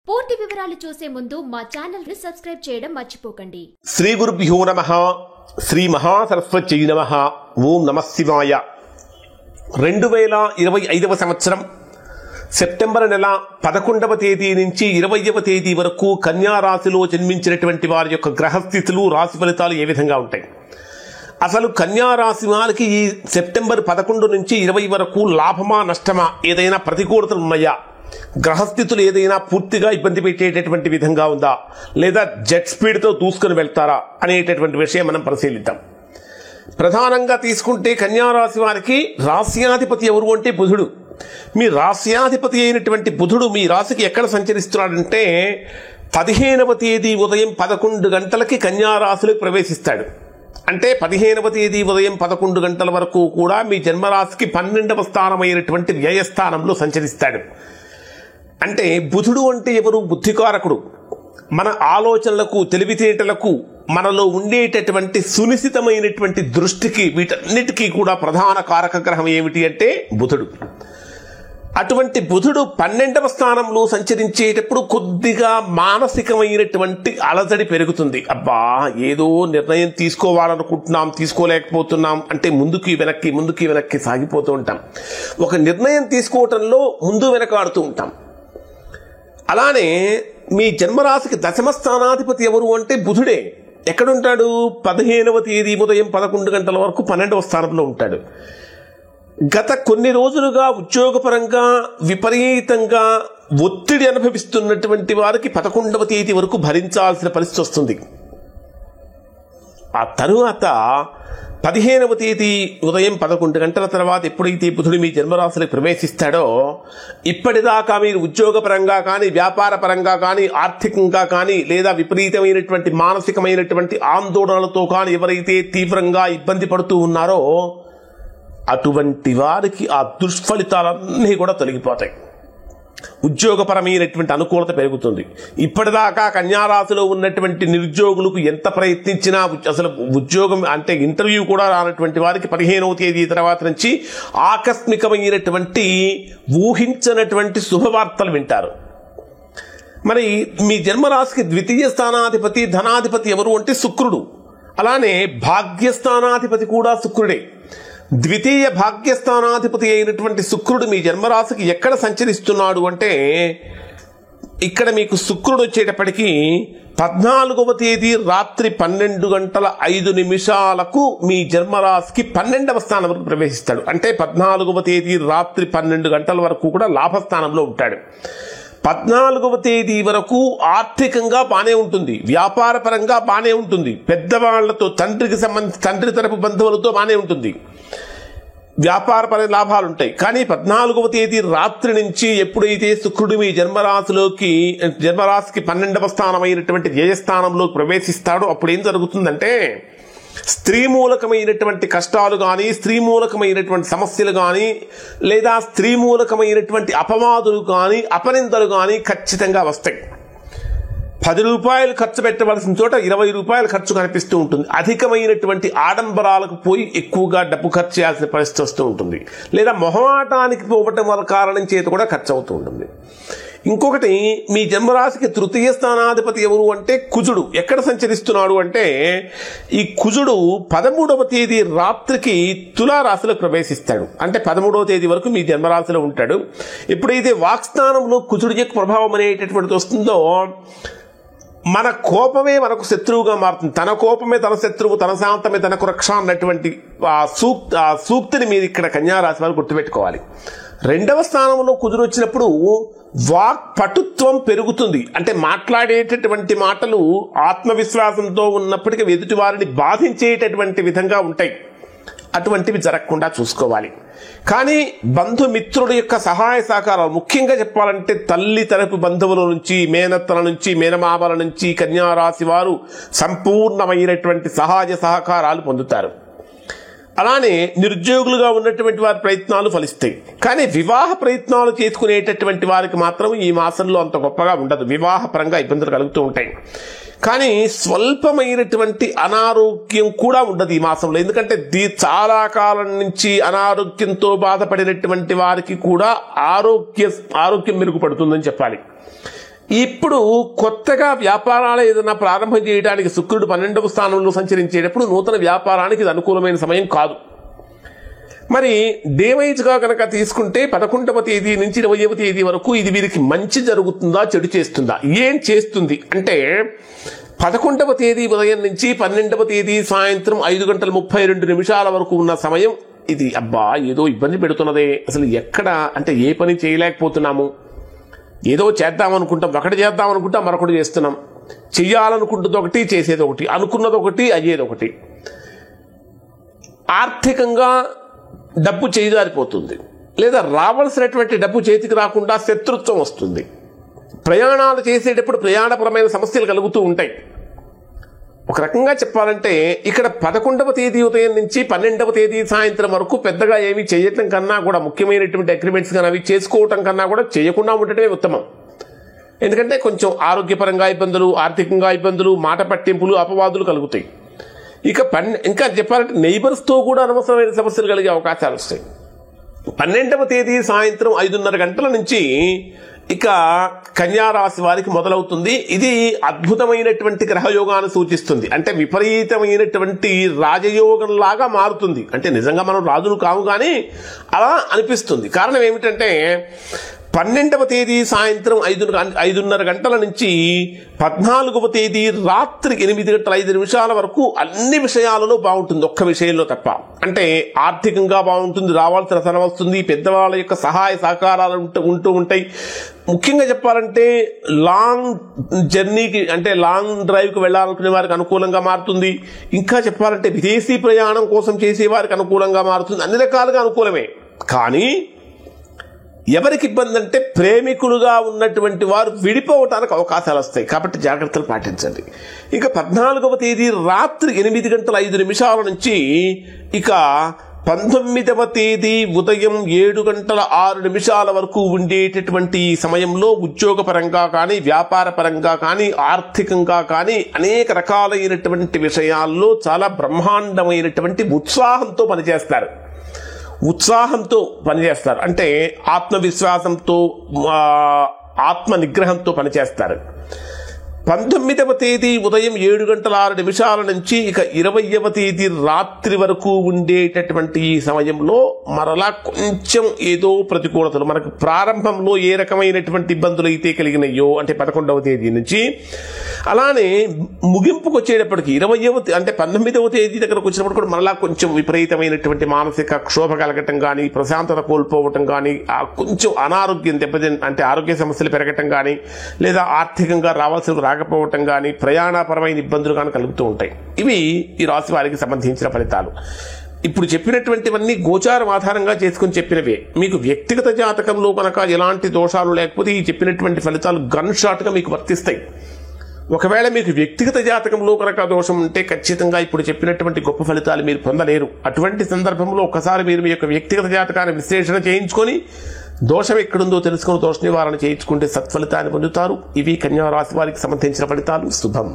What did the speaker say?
పూర్తి వివరాలు చూసే ముందు మా ఛానల్ ని సబ్స్క్రైబ్ చేయడం మర్చిపోకండి. శ్రీ గురుభ్యో నమః. శ్రీ మహాసరస్వత్యై నమః. ఓం నమః శివాయ. 2025వ సంవత్సరం సెప్టెంబర్ నెల 11వ తేదీ నుంచి 20వ తేదీ వరకు కన్యా రాశిలో జన్మించినటువంటి వారి యొక్క గ్రహస్థితులు, రాశి ఫలితాలు ఏ విధంగా ఉంటాయి? అసలు కన్యా రాశి వారికి ఈ సెప్టెంబర్ 11 నుంచి 20 వరకు లాభమా నష్టమా, ఏదైనా ప్రతికూలతలు ఉన్నాయా, గ్రహస్థితులు ఏదైనా పూర్తిగా ఇబ్బంది పెట్టేటటువంటి విధంగా ఉందా, లేదా జెట్ స్పీడ్తో దూసుకుని వెళ్తారా అనేటటువంటి విషయం మనం పరిశీలిద్దాం. ప్రధానంగా తీసుకుంటే కన్యా రాశి వారికి రాశ్యాధిపతి ఎవరు అంటే బుధుడు. మీ రాశ్యాధిపతి అయినటువంటి బుధుడు మీ రాశికి ఎక్కడ సంచరిస్తున్నాడంటే 15వ తేదీ ఉదయం 11 గంటలకి కన్యా రాశిలోకి ప్రవేశిస్తాడు. అంటే 15వ తేదీ ఉదయం 11 గంటల వరకు కూడా మీ జన్మరాశికి 12వ స్థానమైనటువంటి వ్యయస్థానంలో సంచరిస్తాడు. అంటే బుధుడు అంటే ఎవరు? బుద్ధికారకుడు. మన ఆలోచనలకు, తెలివితేటలకు, మనలో ఉండేటటువంటి సునిశ్చితమైనటువంటి దృష్టికి, వీటన్నిటికీ కూడా ప్రధాన కారక గ్రహం ఏమిటి అంటే బుధుడు. అటువంటి బుధుడు 12వ స్థానంలో సంచరించేటప్పుడు కొద్దిగా మానసికమైనటువంటి అలజడి పెరుగుతుంది. అబ్బా, ఏదో నిర్ణయం తీసుకోవాలనుకుంటున్నాం, తీసుకోలేకపోతున్నాం అంటే ముందుకి వెనక్కి సాగిపోతూ ఉంటాం. ఒక నిర్ణయం తీసుకోవటంలో ముందు వెనకాడుతూ ఉంటాం. అలానే మీ జన్మరాశికి దశమ స్థానాధిపతి ఎవరు అంటే బుధుడే. ఎక్కడుంటాడు? 15వ తేదీ ఉదయం 11 గంటల వరకు 12వ స్థానంలో ఉంటాడు. గత కొన్ని రోజులుగా ఉద్యోగపరంగా విపరీతంగా ఒత్తిడి అనుభవిస్తున్నటువంటి వారికి 11వ తేదీ వరకు భరించాల్సిన పరిస్థితి వస్తుంది. ఆ తరువాత 15వ తేదీ ఉదయం 11 గంటల తర్వాత ఎప్పుడైతే బుధుడు మీ జన్మరాశిలోకి ప్రవేశిస్తాడో, ఇప్పటిదాకా మీరు ఉద్యోగపరంగా కానీ, వ్యాపార పరంగా కానీ, ఆర్థికంగా కానీ, లేదా విపరీతమైనటువంటి మానసికమైనటువంటి ఆందోళనలతో కానీ ఎవరైతే తీవ్రంగా ఇబ్బంది పడుతూ ఉన్నారో అటువంటి వారికి ఆ దుష్ఫలితాలన్నీ కూడా తొలగిపోతాయి. ఉద్యోగపరమైనటువంటి అనుకూలత పెరుగుతుంది. ఇప్పటిదాకా కన్యారాశిలో ఉన్నటువంటి నిరుద్యోగులకు ఎంత ప్రయత్నించినా అసలు ఉద్యోగం అంటే ఇంటర్వ్యూ కూడా రానటువంటి వారికి 15వ తేదీ తర్వాత నుంచి ఆకస్మికమైనటువంటి ఊహించనటువంటి శుభవార్తలు వింటారు. మరి మీ జన్మరాశికి ద్వితీయ స్థానాధిపతి, ధనాధిపతి ఎవరు అంటే శుక్రుడు. అలానే భాగ్యస్థానాధిపతి కూడా శుక్రుడే. ద్వితీయ భాగ్యస్థానాధిపతి అయినటువంటి శుక్రుడు మీ జన్మరాశికి ఎక్కడ సంచరిస్తున్నాడు అంటే, ఇక్కడ మీకు శుక్రుడు వచ్చేటప్పటికీ 14వ తేదీ రాత్రి 12:05 మీ జన్మరాశికి 12వ స్థానం వరకు ప్రవేశిస్తాడు. అంటే 14వ తేదీ రాత్రి 12 గంటల వరకు కూడా లాభస్థానంలో ఉంటాడు. 14వ తేదీ వరకు ఆర్థికంగా బానే ఉంటుంది, వ్యాపార పరంగా బానే ఉంటుంది, పెద్దవాళ్లతో తండ్రి తరపు బంధువులతో బానే ఉంటుంది, వ్యాపారపర లాభాలు ఉంటాయి. కానీ 14వ తేదీ రాత్రి నుంచి ఎప్పుడైతే శుక్రుడు మీ జన్మరాశికి 12వ స్థానమైనటువంటి వ్యయస్థానంలోకి ప్రవేశిస్తాడో అప్పుడు ఏం జరుగుతుందంటే, స్త్రీ మూలకమైనటువంటి కష్టాలు కానీ, స్త్రీ మూలకమైనటువంటి సమస్యలు కానీ, లేదా స్త్రీ మూలకమైనటువంటి అపవాదులు కానీ, అపనిందలు కానీ ఖచ్చితంగా వస్తాయి. 10 రూపాయలు ఖర్చు పెట్టవలసిన చోట 20 రూపాయలు ఖర్చు కనిపిస్తూ ఉంటుంది. అధికమైనటువంటి ఆడంబరాలకు పోయి ఎక్కువగా డబ్బు ఖర్చు చేయాల్సిన పరిస్థితి వస్తూ ఉంటుంది. లేదా మొహమాటానికి పోవటం వల్ల కారణం చేత కూడా ఖర్చు అవుతూ ఉంటుంది. ఇంకొకటి, మీ జన్మరాశికి తృతీయ స్థానాధిపతి ఎవరు అంటే కుజుడు. ఎక్కడ సంచరిస్తున్నాడు అంటే, ఈ కుజుడు 13వ తేదీ రాత్రికి తులారాశిలో ప్రవేశిస్తాడు. అంటే 13వ తేదీ వరకు మీ జన్మరాశిలో ఉంటాడు. ఎప్పుడైతే వాక్స్థానంలో కుజుడి యొక్క ప్రభావం అనేటటువంటిది వస్తుందో, మన కోపమే మనకు శత్రువుగా మారుతుంది. తన కోపమే తన శత్రువు, తన శాంతమే తనకు రక్ష అన్నటువంటి ఆ సూక్తిని మీరు ఇక్కడ కన్యారాశి వారు గుర్తుపెట్టుకోవాలి. 2వ స్థానంలో కుజుడు వచ్చినప్పుడు వాక్ పటుత్వం పెరుగుతుంది. అంటే మాట్లాడేటటువంటి మాటలు ఆత్మవిశ్వాసంతో ఉన్నప్పటికీ ఎదుటి వారిని బాధించేటటువంటి విధంగా ఉంటాయి. అటువంటివి జరగకుండా చూసుకోవాలి. కానీ బంధుమిత్రుల యొక్క సహాయ సహకారాలు, ముఖ్యంగా చెప్పాలంటే తల్లి తరపు బంధువుల నుంచి, మేనత్తల నుంచి, మేనమామల నుంచి కన్యారాశి వారు సంపూర్ణమైనటువంటి సహాయ సహకారాలు పొందుతారు. అలానే నిరుద్యోగులుగా ఉన్నటువంటి వారి ప్రయత్నాలు ఫలిస్తాయి. కానీ వివాహ ప్రయత్నాలు చేసుకునేటటువంటి వారికి మాత్రం ఈ మాసంలో అంత గొప్పగా ఉండదు. వివాహపరంగా ఇబ్బందులు కలుగుతూ ఉంటాయి. కానీ స్వల్పమైనటువంటి అనారోగ్యం కూడా ఉండదు ఈ మాసంలో. ఎందుకంటే చాలా కాలం నుంచి అనారోగ్యంతో బాధపడినటువంటి వారికి కూడా ఆరోగ్యం మెరుగుపడుతుందని చెప్పాలి. ఇప్పుడు కొత్తగా వ్యాపారాలు ఏదైనా ప్రారంభం చేయడానికి శుక్రుడు 12వ స్థానంలో సంచరించేటప్పుడు నూతన వ్యాపారానికి ఇది అనుకూలమైన సమయం కాదు. మరి డేవైజ్గా కనుక తీసుకుంటే 11వ తేదీ నుంచి 20వ తేదీ వరకు ఇది వీరికి మంచి జరుగుతుందా చెడు చేస్తుందా? ఏం చేస్తుంది అంటే 11వ తేదీ ఉదయం నుంచి 12వ తేదీ సాయంత్రం 5:32 వరకు ఉన్న సమయం ఇది అబ్బా ఏదో ఇబ్బంది పెడుతున్నదే, అసలు ఎక్కడ అంటే ఏ పని చేయలేకపోతున్నాము, ఏదో చేద్దామనుకుంటాం, ఒకటి చేద్దామనుకుంటాం మరొకటి చేస్తున్నాం, చెయ్యాలనుకుంటుంది ఒకటి చేసేది ఒకటి, అనుకున్నది ఒకటి అయ్యేది ఒకటి. ఆర్థికంగా డబ్బు చేజారిపోతుంది, లేదా రావాల్సినటువంటి డబ్బు చేతికి రాకుండా శత్రుత్వం వస్తుంది. ప్రయాణాలు చేసేటప్పుడు ప్రయాణపరమైన సమస్యలు కలుగుతూ ఉంటాయి. ఒక రకంగా చెప్పాలంటే ఇక్కడ 11వ తేదీ ఉదయం నుంచి 12వ తేదీ సాయంత్రం వరకు పెద్దగా ఏమీ చేయటం కన్నా కూడా, ముఖ్యమైనటువంటి అగ్రిమెంట్స్ కానీ అవి చేసుకోవటం కన్నా కూడా చేయకుండా ఉండటమే ఉత్తమం. ఎందుకంటే కొంచెం ఆరోగ్యపరంగా ఇబ్బందులు, ఆర్థికంగా ఇబ్బందులు, మాట పట్టింపులు, అపవాదులు కలుగుతాయి. ఇక ఇంకా చెప్పాలంటే నైబర్స్తో కూడా అనవసరమైన సమస్యలు కలిగే అవకాశాలు వస్తాయి. 12వ తేదీ సాయంత్రం 5:30 నుంచి ఇక కన్యారాశి వారికి మొదలవుతుంది. ఇది అద్భుతమైనటువంటి గ్రహయోగాన్ని సూచిస్తుంది. అంటే విపరీతమైనటువంటి రాజయోగంలాగా మారుతుంది. అంటే నిజంగా మనం రాజులు కాము కానీ అలా అనిపిస్తుంది. కారణం ఏమిటంటే 12వ తేదీ సాయంత్రం 5:30 నుంచి 14వ తేదీ రాత్రి 8:05 వరకు అన్ని విషయాలలో బాగుంటుంది, ఒక్క విషయంలో తప్ప. అంటే ఆర్థికంగా బాగుంటుంది, రావాల్సిన ధనం వస్తుంది, పెద్దవాళ్ళ యొక్క సహాయ సహకారాలు ఉంటూ ఉంటాయి. ముఖ్యంగా చెప్పాలంటే లాంగ్ జర్నీకి అంటే లాంగ్ డ్రైవ్కి వెళ్ళాలనుకునే వారికి అనుకూలంగా మారుతుంది. ఇంకా చెప్పాలంటే విదేశీ ప్రయాణం కోసం చేసే వారికి అనుకూలంగా మారుతుంది. అన్ని రకాలుగా అనుకూలమే. కానీ ఎవరికి ఇబ్బంది అంటే ప్రేమికులుగా ఉన్నటువంటి వారు విడిపోవటానికి అవకాశాలు వస్తాయి. కాబట్టి జాగ్రత్తలు పాటించండి. ఇక 14వ తేదీ రాత్రి 8:05 నుంచి ఇక 19వ తేదీ ఉదయం 7:06 వరకు ఉండేటటువంటి సమయంలో ఉద్యోగపరంగా కానీ, వ్యాపార పరంగా కానీ, ఆర్థికంగా కానీ అనేక రకాలైనటువంటి విషయాల్లో చాలా బ్రహ్మాండమైనటువంటి ఉత్సాహంతో పనిచేస్తారు. అంటే ఆత్మవిశ్వాసంతో, ఆత్మ నిగ్రహంతో పనిచేస్తారు. 19వ తేదీ ఉదయం 7:06 నుంచి ఇక 20వ తేదీ రాత్రి వరకు ఉండేటటువంటి ఈ సమయంలో మరలా కొంచెం ఏదో ప్రతికూలతలు మనకు ప్రారంభంలో ఏ రకమైనటువంటి ఇబ్బందులు అయితే కలిగినాయో అంటే 11వ తేదీ నుంచి, అలానే ముగింపుకు వచ్చేటప్పటికి 19వ తేదీ దగ్గరకు వచ్చినప్పుడు కూడా మరలా కొంచెం విపరీతమైనటువంటి మానసిక క్షోభ కలగటం కానీ, ప్రశాంతత కోల్పోవటం కానీ, కొంచెం అనారోగ్యం అంటే ఆరోగ్య సమస్యలు పెరగటం కానీ, లేదా ఆర్థికంగా రావాల్సిన రాకపోవటం కానీ, ప్రయాణపరమైన ఇబ్బందులు కానీ కలుగుతూ ఉంటాయి. ఇవి ఈ రాశి వారికి సంబంధించిన ఫలితాలు. ఇప్పుడు చెప్పినటువంటివన్నీ గోచారం ఆధారంగా చేసుకుని చెప్పినవే. మీకు వ్యక్తిగత జాతకంలో కనుక ఎలాంటి దోషాలు లేకపోతే ఈ చెప్పినటువంటి ఫలితాలు గన్ షాట్గా మీకు వర్తిస్తాయి. ఒకవేళ మీకు వ్యక్తిగత జాతకంలో కనుక దోషం ఉంటే ఖచ్చితంగా ఇప్పుడు చెప్పినటువంటి గొప్ప ఫలితాలు మీరు పొందలేరు. అటువంటి సందర్భంలో ఒకసారి మీరు మీ యొక్క వ్యక్తిగత జాతకాన్ని విశ్లేషణ చేయించుకొని దోషం ఎక్కడుందో తెలుసుకుని దోష నివారణ చేయించుకుంటే సత్ఫలితాన్ని పొందుతారు. ఇవి కన్యా రాశి వారికి సంబంధించిన ఫలితాలు. శుభం.